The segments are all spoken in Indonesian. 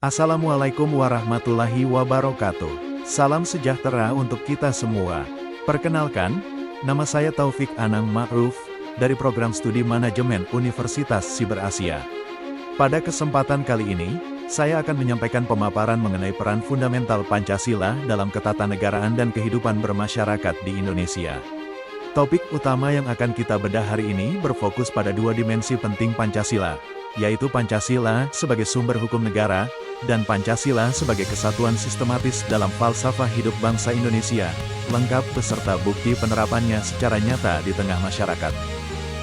Assalamualaikum warahmatullahi wabarakatuh. Salam sejahtera untuk kita semua. Perkenalkan, nama saya Taufik Anang Ma'ruf, dari Program Studi Manajemen Universitas Siber Asia. Pada kesempatan kali ini, saya akan menyampaikan pemaparan mengenai peran fundamental Pancasila dalam ketatanegaraan dan kehidupan bermasyarakat di Indonesia. Topik utama yang akan kita bedah hari ini berfokus pada dua dimensi penting Pancasila, yaitu Pancasila sebagai sumber hukum negara, dan Pancasila sebagai kesatuan sistematis dalam falsafah hidup bangsa Indonesia, lengkap beserta bukti penerapannya secara nyata di tengah masyarakat.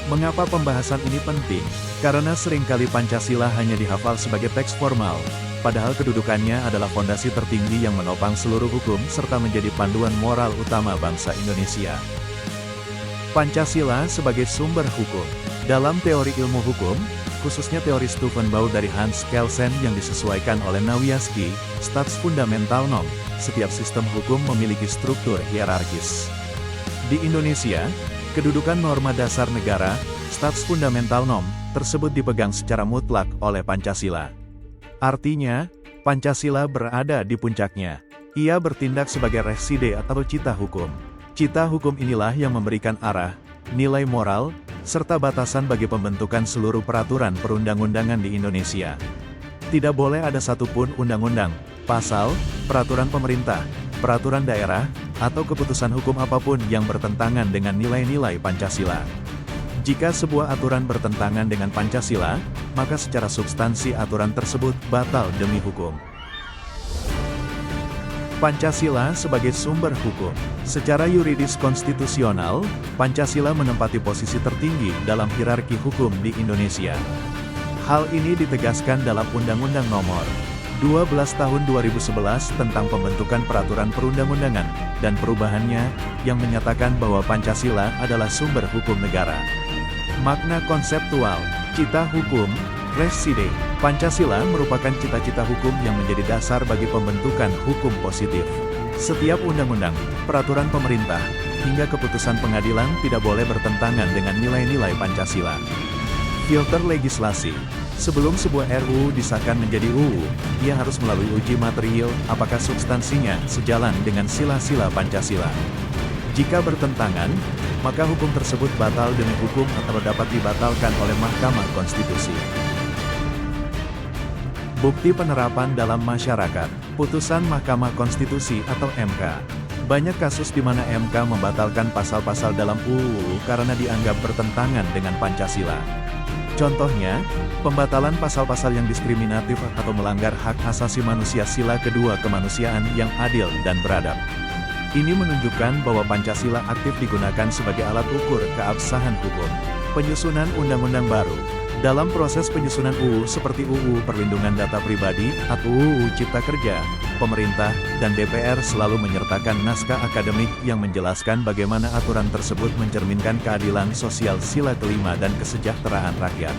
Mengapa pembahasan ini penting? Karena seringkali Pancasila hanya dihafal sebagai teks formal, padahal kedudukannya adalah fondasi tertinggi yang menopang seluruh hukum serta menjadi panduan moral utama bangsa Indonesia. Pancasila sebagai sumber hukum. Dalam teori ilmu hukum, khususnya teori Stufenbau dari Hans Kelsen yang disesuaikan oleh Nawiaski, Staatsfundamental Norm, setiap sistem hukum memiliki struktur hierarkis. Di Indonesia, kedudukan norma dasar negara, Staatsfundamental Norm, tersebut dipegang secara mutlak oleh Pancasila. Artinya, Pancasila berada di puncaknya. Ia bertindak sebagai reside atau cita hukum. Cita hukum inilah yang memberikan arah, nilai moral, serta batasan bagi pembentukan seluruh peraturan perundang-undangan di Indonesia. Tidak boleh ada satupun undang-undang, pasal, peraturan pemerintah, peraturan daerah, atau keputusan hukum apapun yang bertentangan dengan nilai-nilai Pancasila. Jika sebuah aturan bertentangan dengan Pancasila, maka secara substansi aturan tersebut batal demi hukum. Pancasila sebagai sumber hukum. Secara yuridis konstitusional, Pancasila menempati posisi tertinggi dalam hierarki hukum di Indonesia. Hal ini ditegaskan dalam Undang-Undang Nomor 12 Tahun 2011 tentang pembentukan peraturan perundang-undangan dan perubahannya, yang menyatakan bahwa Pancasila adalah sumber hukum negara. Makna konseptual, cita hukum, reside. Pancasila merupakan cita-cita hukum yang menjadi dasar bagi pembentukan hukum positif. Setiap undang-undang, peraturan pemerintah, hingga keputusan pengadilan tidak boleh bertentangan dengan nilai-nilai Pancasila. Filter legislasi. Sebelum sebuah RUU disahkan menjadi UU, ia harus melalui uji material, apakah substansinya sejalan dengan sila-sila Pancasila. Jika bertentangan, maka hukum tersebut batal demi hukum atau dapat dibatalkan oleh Mahkamah Konstitusi. Bukti penerapan dalam masyarakat. Putusan Mahkamah Konstitusi atau MK. Banyak kasus di mana MK membatalkan pasal-pasal dalam UU karena dianggap bertentangan dengan Pancasila. Contohnya, pembatalan pasal-pasal yang diskriminatif atau melanggar hak asasi manusia sila kedua kemanusiaan yang adil dan beradab. Ini menunjukkan bahwa Pancasila aktif digunakan sebagai alat ukur keabsahan hukum. Penyusunan undang-undang baru. Dalam proses penyusunan UU seperti UU Perlindungan Data Pribadi atau UU Cipta Kerja, pemerintah dan DPR selalu menyertakan naskah akademik yang menjelaskan bagaimana aturan tersebut mencerminkan keadilan sosial sila kelima dan kesejahteraan rakyat.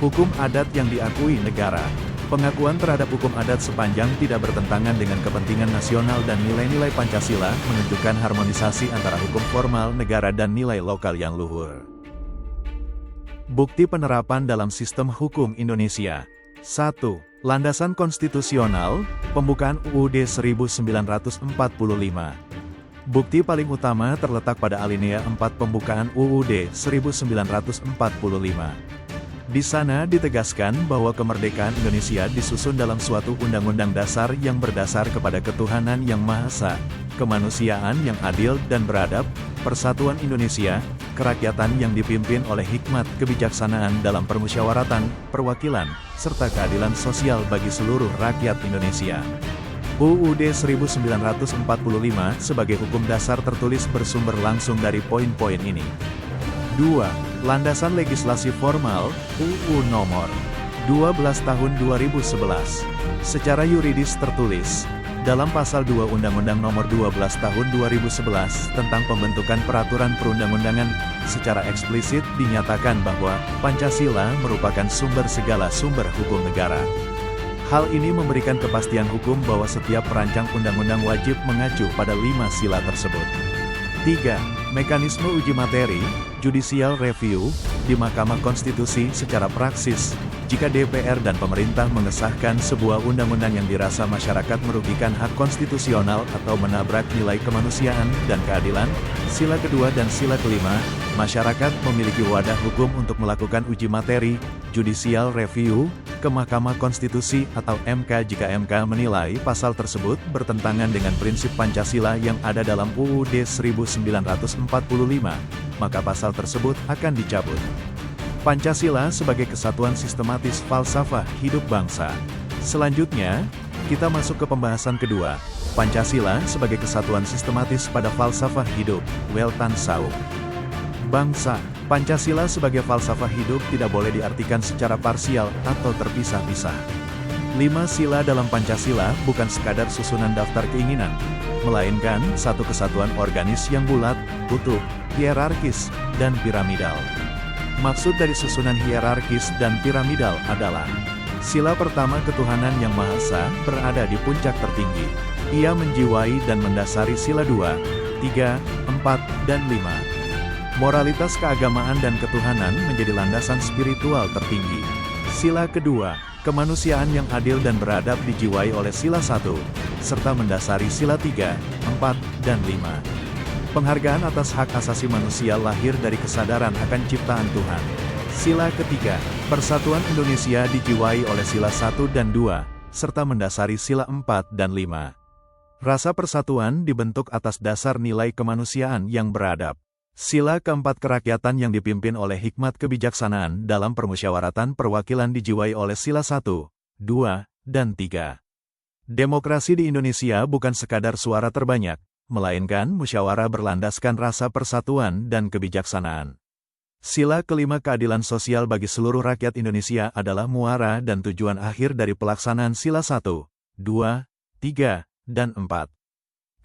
Hukum adat yang diakui negara. Pengakuan terhadap hukum adat sepanjang tidak bertentangan dengan kepentingan nasional dan nilai-nilai Pancasila menunjukkan harmonisasi antara hukum formal negara dan nilai lokal yang luhur. Bukti penerapan dalam sistem hukum Indonesia. 1. Landasan konstitusional, pembukaan UUD 1945. Bukti paling utama terletak pada alinea 4 pembukaan UUD 1945. Di sana ditegaskan bahwa kemerdekaan Indonesia disusun dalam suatu undang-undang dasar yang berdasar kepada ketuhanan yang Maha Esa, kemanusiaan yang adil dan beradab, persatuan Indonesia, kerakyatan yang dipimpin oleh hikmat kebijaksanaan dalam permusyawaratan, perwakilan, serta keadilan sosial bagi seluruh rakyat Indonesia. UUD 1945 sebagai hukum dasar tertulis bersumber langsung dari poin-poin ini. 2. Landasan legislasi formal, UU Nomor 12 Tahun 2011. Secara yuridis tertulis dalam Pasal 2 Undang-Undang Nomor 12 Tahun 2011 tentang pembentukan peraturan perundang-undangan, secara eksplisit dinyatakan bahwa Pancasila merupakan sumber segala sumber hukum negara. Hal ini memberikan kepastian hukum bahwa setiap perancang undang-undang wajib mengacu pada 5 sila tersebut. 3. Mekanisme uji materi, judicial review, di Mahkamah Konstitusi secara praksis, Jika DPR dan pemerintah mengesahkan sebuah undang-undang yang dirasa masyarakat merugikan hak konstitusional atau menabrak nilai kemanusiaan dan keadilan, sila kedua dan sila kelima, masyarakat memiliki wadah hukum untuk melakukan uji materi, judicial review, ke Mahkamah Konstitusi atau MK jika MK menilai pasal tersebut bertentangan dengan prinsip Pancasila yang ada dalam UUD 1945, maka pasal tersebut akan dicabut. Pancasila sebagai kesatuan sistematis falsafah hidup bangsa. Selanjutnya, kita masuk ke pembahasan kedua, Pancasila sebagai kesatuan sistematis pada falsafah hidup, Weltan Sauk. Bangsa, Pancasila sebagai falsafah hidup tidak boleh diartikan secara parsial atau terpisah-pisah. 5 sila dalam Pancasila bukan sekadar susunan daftar keinginan, melainkan satu kesatuan organis yang bulat, utuh, hierarkis, dan piramidal. Maksud dari susunan hierarkis dan piramidal adalah sila pertama ketuhanan yang Maha Esa berada di puncak tertinggi. Ia menjiwai dan mendasari sila 2, 3, 4, dan 5. Moralitas keagamaan dan ketuhanan menjadi landasan spiritual tertinggi. Sila kedua, kemanusiaan yang adil dan beradab dijiwai oleh sila 1, serta mendasari sila 3, 4, dan 5. Penghargaan atas hak asasi manusia lahir dari kesadaran akan ciptaan Tuhan. Sila ketiga, persatuan Indonesia dijiwai oleh sila 1 dan 2, serta mendasari sila 4 dan 5. Rasa persatuan dibentuk atas dasar nilai kemanusiaan yang beradab. Sila keempat, kerakyatan yang dipimpin oleh hikmat kebijaksanaan dalam permusyawaratan perwakilan dijiwai oleh sila 1, 2, dan 3. Demokrasi di Indonesia bukan sekadar suara terbanyak, melainkan musyawarah berlandaskan rasa persatuan dan kebijaksanaan. Sila kelima, keadilan sosial bagi seluruh rakyat Indonesia adalah muara dan tujuan akhir dari pelaksanaan sila 1, 2, 3, dan 4.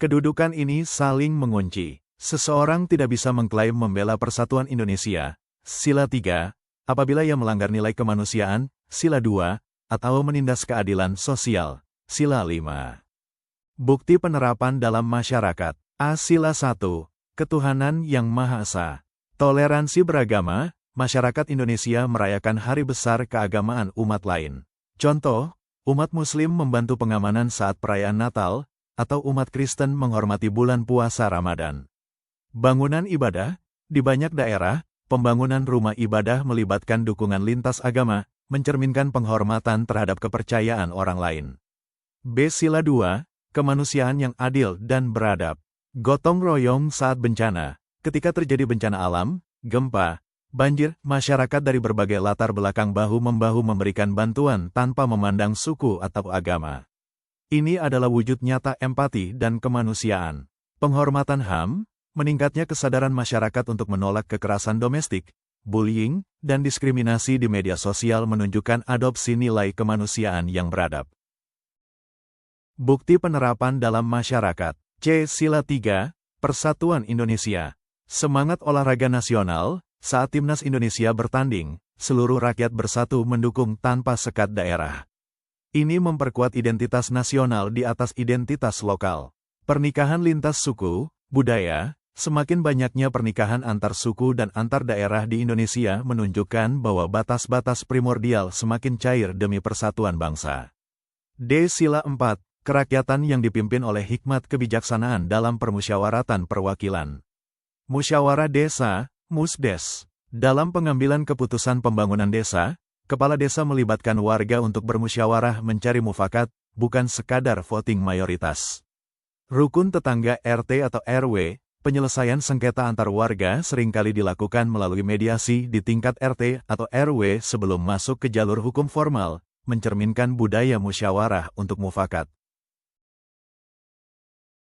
Kedudukan ini saling mengunci. Seseorang tidak bisa mengklaim membela persatuan Indonesia, sila 3, apabila ia melanggar nilai kemanusiaan, sila 2, atau menindas keadilan sosial, sila 5. Bukti penerapan dalam masyarakat. A. Sila 1. Ketuhanan yang Maha Esa. Toleransi beragama, masyarakat Indonesia merayakan hari besar keagamaan umat lain. Contoh, umat Muslim membantu pengamanan saat perayaan Natal, atau umat Kristen menghormati bulan puasa Ramadan. Bangunan ibadah, di banyak daerah, pembangunan rumah ibadah melibatkan dukungan lintas agama, mencerminkan penghormatan terhadap kepercayaan orang lain. B. Sila 2. Kemanusiaan yang adil dan beradab. Gotong royong saat bencana. Ketika terjadi bencana alam, gempa, banjir, masyarakat dari berbagai latar belakang bahu-membahu memberikan bantuan tanpa memandang suku atau agama. Ini adalah wujud nyata empati dan kemanusiaan. Penghormatan HAM, meningkatnya kesadaran masyarakat untuk menolak kekerasan domestik, bullying, dan diskriminasi di media sosial menunjukkan adopsi nilai kemanusiaan yang beradab. Bukti penerapan dalam masyarakat. C. Sila 3, Persatuan Indonesia. Semangat olahraga nasional, saat Timnas Indonesia bertanding, seluruh rakyat bersatu mendukung tanpa sekat daerah. Ini memperkuat identitas nasional di atas identitas lokal. Pernikahan lintas suku, budaya, semakin banyaknya pernikahan antar suku dan antar daerah di Indonesia menunjukkan bahwa batas-batas primordial semakin cair demi persatuan bangsa. D. Sila 4. Kerakyatan yang dipimpin oleh hikmat kebijaksanaan dalam permusyawaratan perwakilan. Musyawarah Desa, Musdes. Dalam pengambilan keputusan pembangunan desa, kepala desa melibatkan warga untuk bermusyawarah mencari mufakat, bukan sekadar voting mayoritas. Rukun tetangga RT atau RW, penyelesaian sengketa antar warga seringkali dilakukan melalui mediasi di tingkat RT atau RW sebelum masuk ke jalur hukum formal, mencerminkan budaya musyawarah untuk mufakat.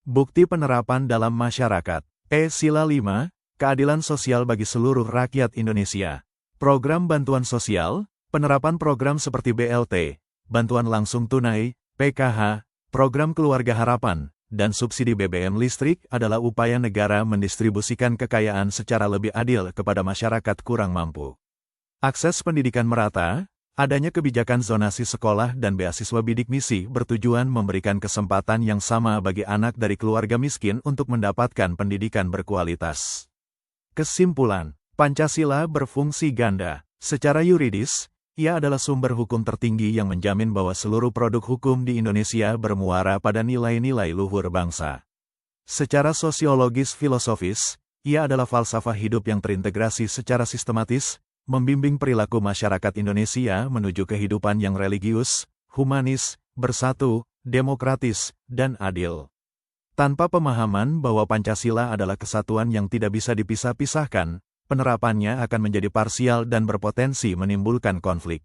Bukti penerapan dalam masyarakat. E. Sila 5, keadilan sosial bagi seluruh rakyat Indonesia. Program bantuan sosial, penerapan program seperti BLT, bantuan langsung tunai, PKH, program keluarga harapan, dan subsidi BBM listrik adalah upaya negara mendistribusikan kekayaan secara lebih adil kepada masyarakat kurang mampu. Akses pendidikan merata, adanya kebijakan zonasi sekolah dan beasiswa bidik misi bertujuan memberikan kesempatan yang sama bagi anak dari keluarga miskin untuk mendapatkan pendidikan berkualitas. Kesimpulan, Pancasila berfungsi ganda. Secara yuridis, Ia adalah sumber hukum tertinggi yang menjamin bahwa seluruh produk hukum di Indonesia bermuara pada nilai-nilai luhur bangsa. Secara sosiologis filosofis, ia adalah falsafah hidup yang terintegrasi secara sistematis, membimbing perilaku masyarakat Indonesia menuju kehidupan yang religius, humanis, bersatu, demokratis, dan adil. Tanpa pemahaman bahwa Pancasila adalah kesatuan yang tidak bisa dipisah-pisahkan, penerapannya akan menjadi parsial dan berpotensi menimbulkan konflik.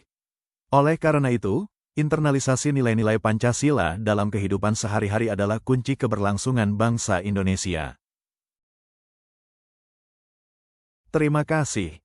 Oleh karena itu, internalisasi nilai-nilai Pancasila dalam kehidupan sehari-hari adalah kunci keberlangsungan bangsa Indonesia. Terima kasih.